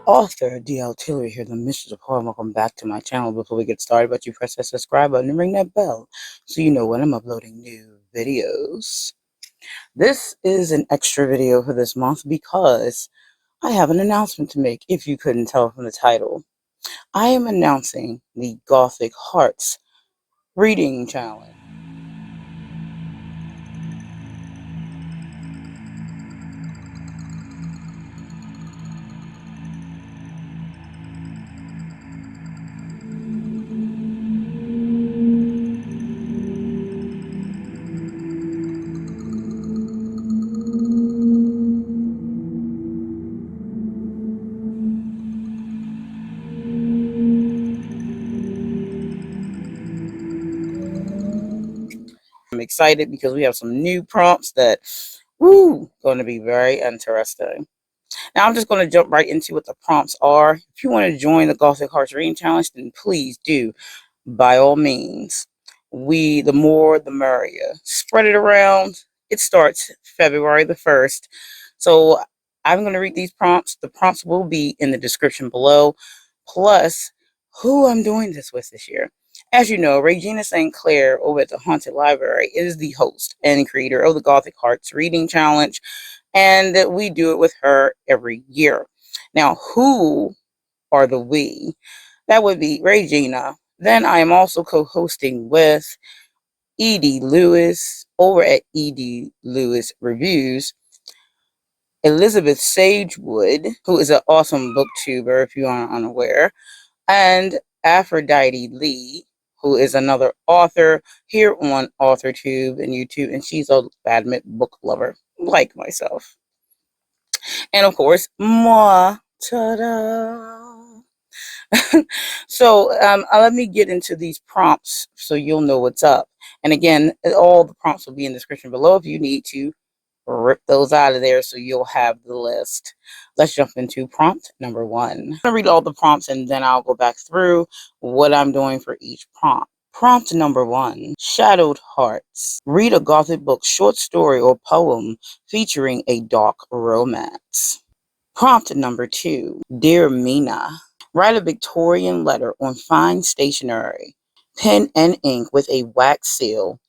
author Tillery here, the Mistress of Horror. Welcome back to my channel. Before we get started, but you press that subscribe button and ring that bell so you know when I'm uploading new videos. This is an extra video for this month because I have an announcement to make. If you couldn't tell from the title, I am announcing the Gothic Hearts Reading Challenge. I'm excited because we have some new prompts that, going to be very interesting. Now I'm just going to jump right into what the prompts are. If you want to join the Gothic Hearts Reading Challenge, then please do, by all means. The more, the merrier. Spread it around. It starts February the 1st. So I'm going to read these prompts. The prompts will be in the description below. Plus, who I'm doing this with this year. As you know, Regina St. Clair over at the Haunted Library is the host and creator of the Gothic Hearts Reading Challenge, and we do it with her every year. Now, who are the we? That would be Regina. Then I am also co-hosting with Edie Lewis over at Edie Lewis Reviews, Elizabeth Sagewood, who is an awesome booktuber if you are unaware, and Aphrodite Lee, who is another author here on AuthorTube and YouTube, and she's a badminton book lover like myself. And of course, moi, ta-da! So let me get into these prompts so you'll know what's up. And again, all the prompts will be in the description below if you need to rip those out of there so you'll have the list. Let's jump into prompt number 1. I'm going to read all the prompts and then I'll go back through what I'm doing for each prompt. Prompt number 1, Shadowed Hearts. Read a Gothic book, short story, or poem featuring a dark romance. Prompt number 2, Dear Mina. Write a Victorian letter on fine stationery, pen and ink with a wax seal,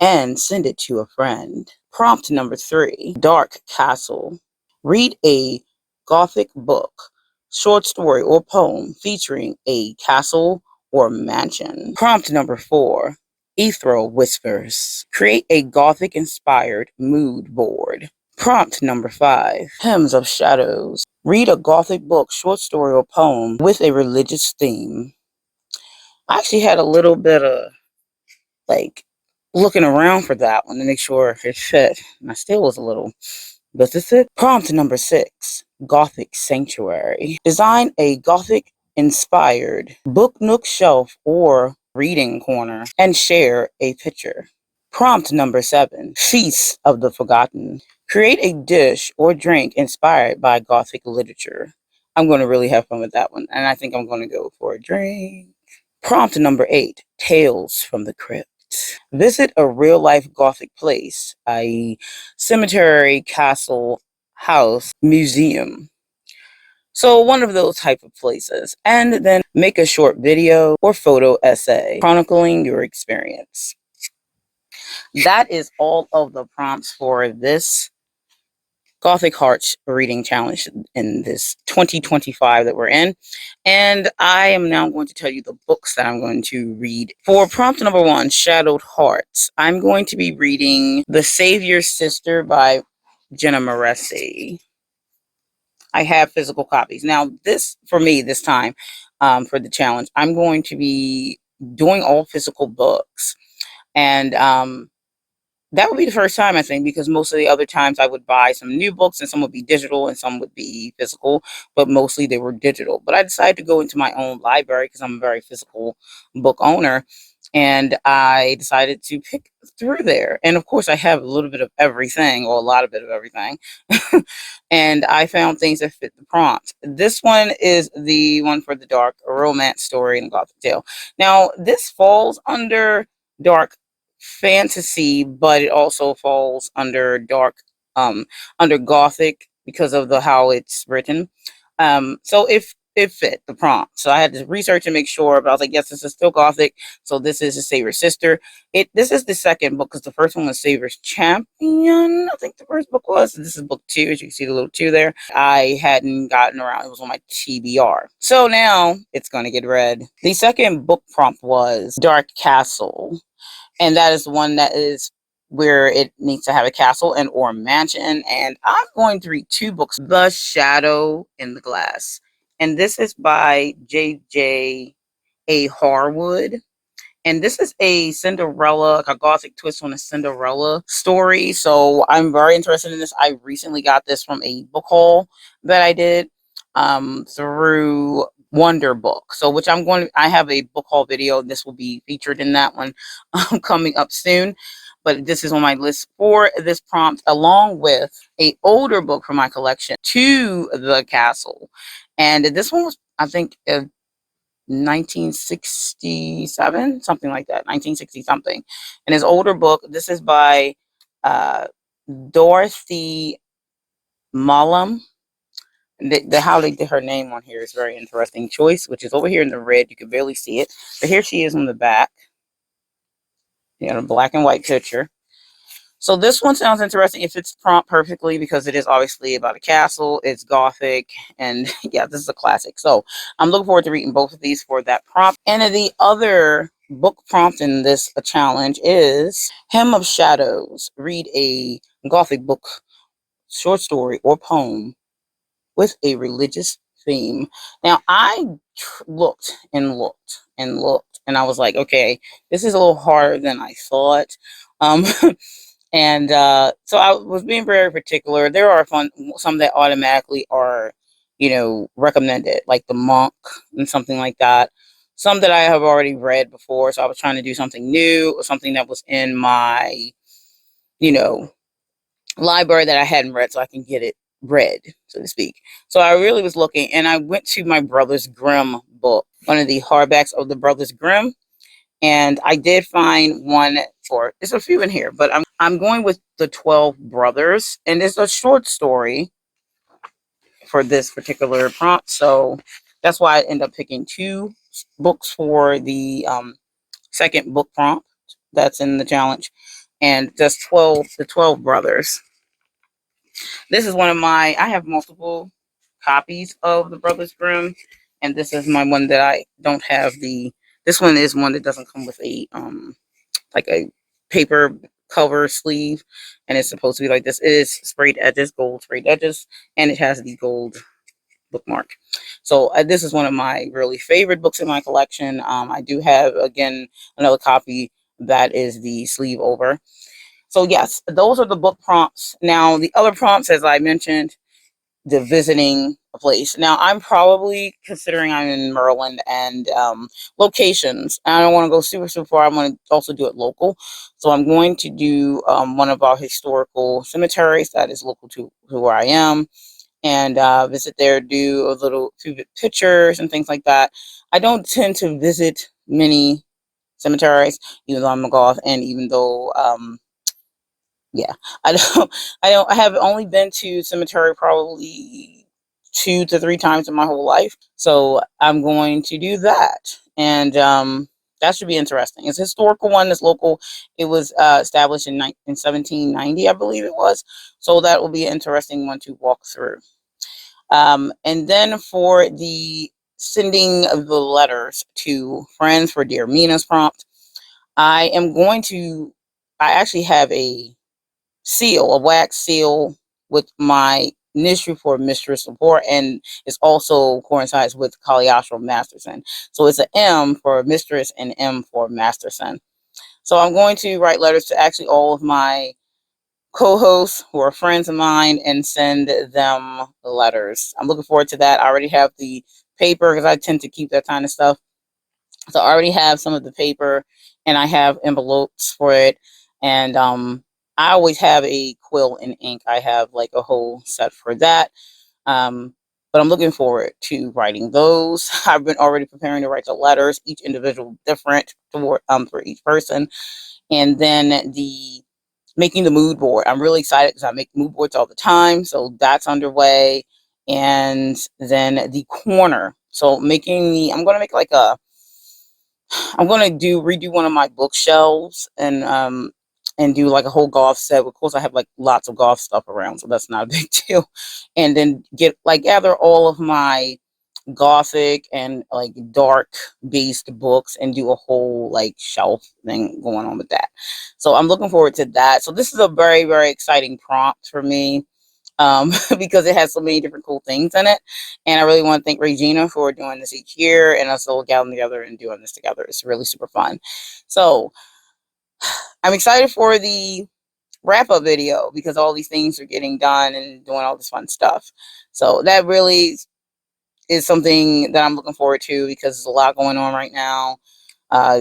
and send it to a friend. Prompt number 3, Dark Castle. Read a Gothic book, short story, or poem featuring a castle or mansion. Prompt number 4, Ethereal Whispers. Create a Gothic-inspired mood board. Prompt number 5, Hymns of Shadows. Read a Gothic book, short story, or poem with a religious theme. I actually had a little bit of looking around for that one to make sure it fit. And I still was a little, does this fit? Prompt number 6, Gothic Sanctuary. Design a Gothic-inspired book nook, shelf, or reading corner and share a picture. Prompt number 7, Feast of the Forgotten. Create a dish or drink inspired by Gothic literature. I'm going to really have fun with that one, and I think I'm going to go for a drink. Prompt number 8, Tales from the Crypt. Visit a real-life Gothic place, i.e. cemetery, castle, house, museum. So one of those type of places. And then make a short video or photo essay chronicling your experience. That is all of the prompts for this Gothic Hearts Reading Challenge in this 2025 that we're in. And I am now going to tell you the books that I'm going to read. For prompt number 1, Shadowed Hearts, I'm going to be reading The Savior's Sister by Jenna Moresi. I have physical copies. Now, this, for me, this time, for the challenge, I'm going to be doing all physical books. And that would be the first time, I think, because most of the other times I would buy some new books and some would be digital and some would be physical, but mostly they were digital. But I decided to go into my own library because I'm a very physical book owner, and I decided to pick through there. And of course, I have a little bit of everything, or a lot of bit of everything, and I found things that fit the prompt. This one is the one for the dark romance story and Gothic tale. Now, this falls under dark fantasy, but it also falls under dark, under Gothic because of how it's written. So if it fit the prompt, so I had to research and make sure, but I was like, yes, this is still Gothic. So this is a Savior's Sister. This is the second book because the first one was Savior's Champion. I think the first book was. This is book 2, as you can see the little 2 there. I hadn't gotten around. It was on my TBR. So now it's going to get read. The second book prompt was Dark Castle. And that is one that is where it needs to have a castle and or mansion. And I'm going to read 2 books, The Shadow in the Glass. And this is by J.J.A. Harwood. And this is a Cinderella, like a Gothic twist on a Cinderella story. So I'm very interested in this. I recently got this from a book haul that I did through Wonder Book. So I have a book haul video. This will be featured in that one coming up soon. But this is on my list for this prompt, along with a older book from my collection, To the Castle. And this one was, I think, 1967, something like that, 1960 something. And his older book, this is by Dorothy Mullum. How they did her name on here is very interesting choice, which is over here in the red. You can barely see it, but here she is on the back. A black and white picture. So this one sounds interesting. It fits prompt perfectly because it is obviously about a castle. It's Gothic, and yeah, this is a classic. So I'm looking forward to reading both of these for that prompt. And the other book prompt in this challenge is Hymn of Shadows. Read a Gothic book, short story, or poem with a religious theme. Now, I looked and looked and looked, and I was like, okay, this is a little harder than I thought. And so I was being very particular. There are some that automatically are, recommended, like The Monk and something like that. Some that I have already read before. So I was trying to do something new, or something that was in my, library that I hadn't read, so I can get it read, so to speak. So I really was looking, and I went to my Brothers Grimm book, one of the hardbacks of the Brothers Grimm. And I did find one there's a few in here, but I'm going with the 12 Brothers, and it's a short story for this particular prompt. So that's why I end up picking 2 books for the second book prompt that's in the challenge, and just the 12 Brothers. This is I have multiple copies of the Brothers Grimm, and this is my one that I don't have this one is one that doesn't come with a like a paper cover sleeve, and it's supposed to be like this. It is sprayed edges, gold sprayed edges, and it has the gold bookmark. So this is one of my really favorite books in my collection. I do have, again, another copy that is the sleeve over. So yes, those are the book prompts. Now the other prompts, as I mentioned, the visiting a place. Now I'm probably considering I'm in Maryland, and locations. I don't want to go super far. I want to also do it local. So I'm going to do one of our historical cemeteries that is local to where I am, and visit there, do a little few pictures and things like that. I don't tend to visit many cemeteries, even though I'm a goth, and even though yeah, I have only been to cemetery probably 2 to 3 times in my whole life. So I'm going to do that. And that should be interesting. It's a historical one. It's local. It was established in 1790, I believe it was. So that will be an interesting one to walk through. And then for the sending of the letters to friends for Dear Mina's prompt, I actually have a wax seal with my initial for Mistress support, and it also coincides with Caliostro Masterson. So it's an M for Mistress and M for Masterson. So I'm going to write letters to actually all of my co-hosts who are friends of mine and send them the letters. I'm looking forward to that. I already have the paper because I tend to keep that kind of stuff. So I already have some of the paper, and I have envelopes for it. And I always have a quill and ink. I have like a whole set for that. But I'm looking forward to writing those. I've been already preparing to write the letters, each individual different for each person. And then making the mood board. I'm really excited because I make mood boards all the time. So that's underway. and then the corner. So I'm gonna make like I'm gonna redo one of my bookshelves and do like a whole golf set. Of course, I have like lots of golf stuff around, so that's not a big deal. And then gather all of my gothic and like dark based books and do a whole like shelf thing going on with that. So I'm looking forward to that. So this is a very, very exciting prompt for me, because it has so many different cool things in it. And I really want to thank Regina for doing this each year and us all gathering together and doing this together. It's really super fun. So I'm excited for the wrap up video because all these things are getting done and doing all this fun stuff. So that really is something that I'm looking forward to because there's a lot going on right now. Uh,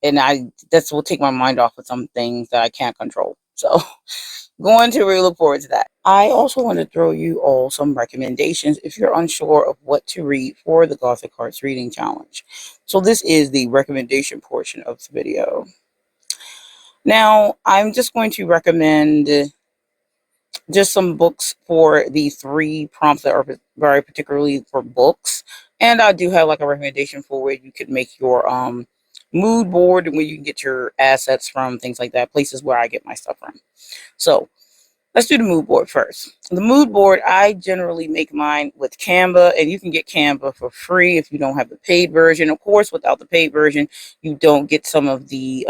and this will take my mind off of some things that I can't control. So going to really look forward to that. I also want to throw you all some recommendations if you're unsure of what to read for the Gothic Hearts Reading Challenge. So this is the recommendation portion of the video. Now, I'm just going to recommend just some books for the 3 prompts that are very particularly for books. And I do have like a recommendation for where you could make your mood board and where you can get your assets from, things like that, places where I get my stuff from. So let's do the mood board first. The mood board, I generally make mine with Canva, and you can get Canva for free if you don't have the paid version. Of course, without the paid version, you don't get some of the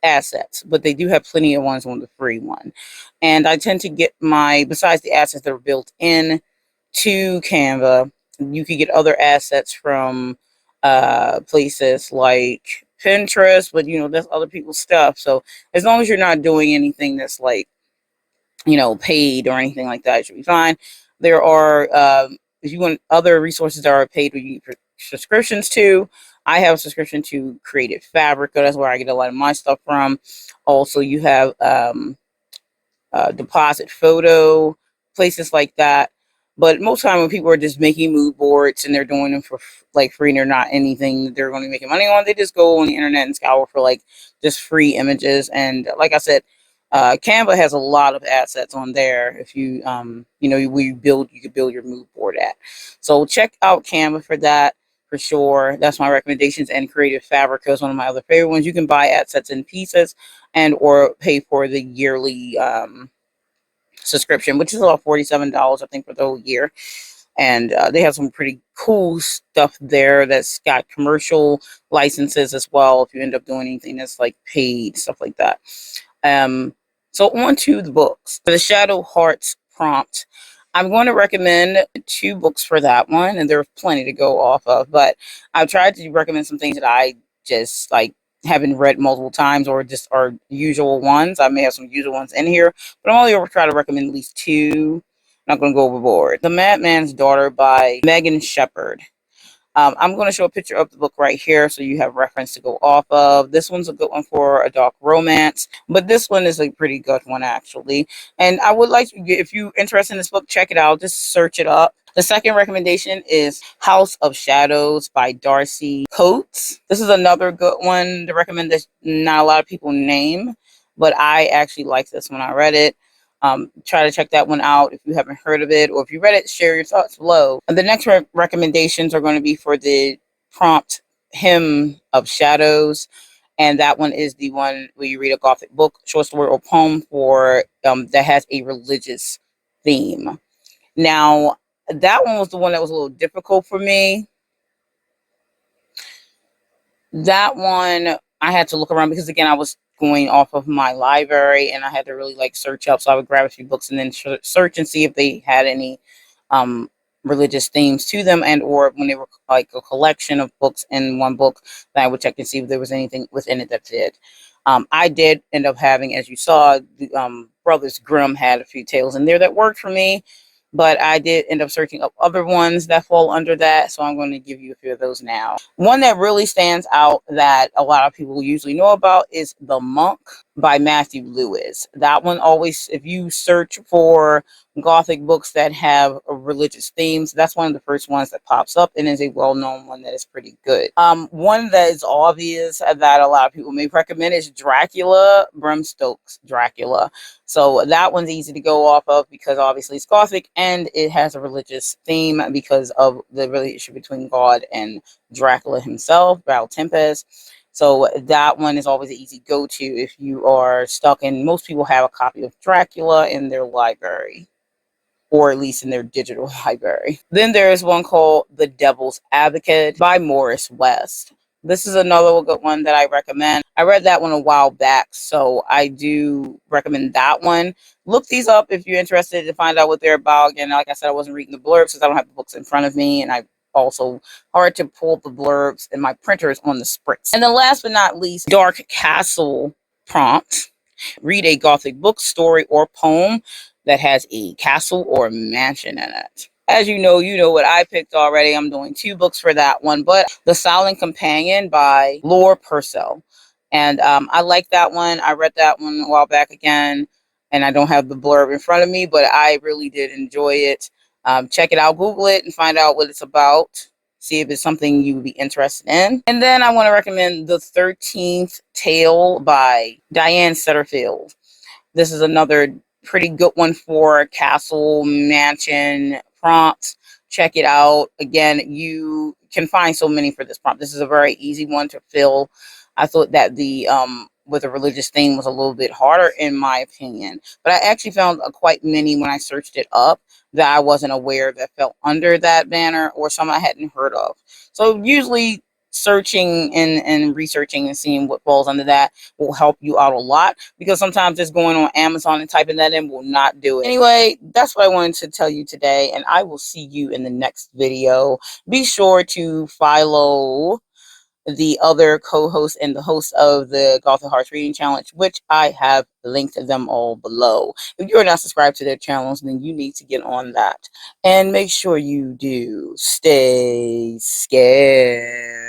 assets, but they do have plenty of ones on the free one. And I tend to get besides the assets that are built in to Canva, you can get other assets from places like Pinterest, but that's other people's stuff. So as long as you're not doing anything that's like paid or anything like that, it should be fine. There are, if you want other resources that are paid, where you need subscriptions to. I have a subscription to Creative Fabric. That's where I get a lot of my stuff from. Also, you have Deposit Photo, places like that. But most time when people are just making mood boards and they're doing them for like free and they're not anything that they're going to be making money on, they just go on the internet and scour for like just free images. And like I said, Canva has a lot of assets on there. If you you could build your mood board at. So check out Canva for that for sure. That's my recommendations. And Creative Fabric is one of my other favorite ones. You can buy assets in pieces and or pay for the yearly subscription, which is about $47, I think, for the whole year. And they have some pretty cool stuff there that's got commercial licenses as well if you end up doing anything that's like paid, stuff like that. So on to the books. For the Shadow Hearts prompt, I'm going to recommend 2 books for that one, and there's plenty to go off of, but I've tried to recommend some things that I just like haven't read multiple times or just are usual ones. I may have some usual ones in here, but I'm only going to try to recommend at least 2. I'm not going to go overboard. The Madman's Daughter by Megan Shepherd. I'm going to show a picture of the book right here so you have reference to go off of. This one's a good one for a dark romance, but this one is a pretty good one actually. And I would like to, if you're interested in this book, check it out. Just search it up. The second recommendation is House of Shadows by Darcy Coates. This is another good one to recommend that not a lot of people name, but I actually like this when I read it. Try to check that one out if you haven't heard of it, or if you read it, share your thoughts below. And the next recommendations are going to be for the prompt Hymn of Shadows, and that one is the one where you read a Gothic book, short story, or poem for that has a religious theme. Now, that one was the one that was a little difficult for me. That one I had to look around because again I was going off of my library and I had to really like search up. So I would grab a few books and then search and see if they had any religious themes to them, and or when they were like a collection of books in one book, then I would check and see if there was anything within it that did. I did end up having, as you saw, the Brothers Grimm had a few tales in there that worked for me. But I did end up searching up other ones that fall under that, so I'm going to give you a few of those now. One that really stands out that a lot of people usually know about is The Monk by Matthew Lewis. That one always, if you search for Gothic books that have religious themes, that's one of the first ones that pops up and is a well-known one that is pretty good. One that is obvious that a lot of people may recommend is Dracula, Bram Stoker's Dracula. So that one's easy to go off of because obviously it's Gothic and it has a religious theme because of the relationship between God and Dracula himself, Val Tempest. So that one is always an easy go-to if you are stuck, and most people have a copy of Dracula in their library, or at least in their digital library. Then there is one called The Devil's Advocate by Morris West. This is another good one that I recommend. I read that one a while back, so I do recommend that one. Look these up if you're interested to find out what they're about. Again, like I said, I wasn't reading the blurbs because I don't have the books in front of me, and I also hard to pull the blurbs, and my printer is on the spritz. And then last but not least, Dark Castle prompt. Read a Gothic book, story, or poem that has a castle or mansion in it. As you know what I picked already. I'm doing 2 books for that one, but The Silent Companion by Laura Purcell. And I like that one. I read that one a while back again, and I don't have the blurb in front of me, but I really did enjoy it. Check it out, Google it, and find out what it's about. See if it's something you would be interested in. And then I want to recommend The 13th Tale by Diane Setterfield. This is another pretty good one for castle, mansion prompts. Check it out. Again, you can find so many for this prompt. This is a very easy one to fill. I thought that the with a religious theme was a little bit harder in my opinion, but I actually found quite many when I searched it up that I wasn't aware that fell under that banner, or some I hadn't heard of. So usually searching and researching and seeing what falls under that will help you out a lot, because sometimes just going on Amazon and typing that in will not do it. Anyway, that's what I wanted to tell you today, and I will see you in the next video. Be sure to follow the other co-host and the host of the Gothic Hearts Reading Challenge, which I have linked them all below. If you're not subscribed to their channels, then you need to get on that. And make sure you do stay scared.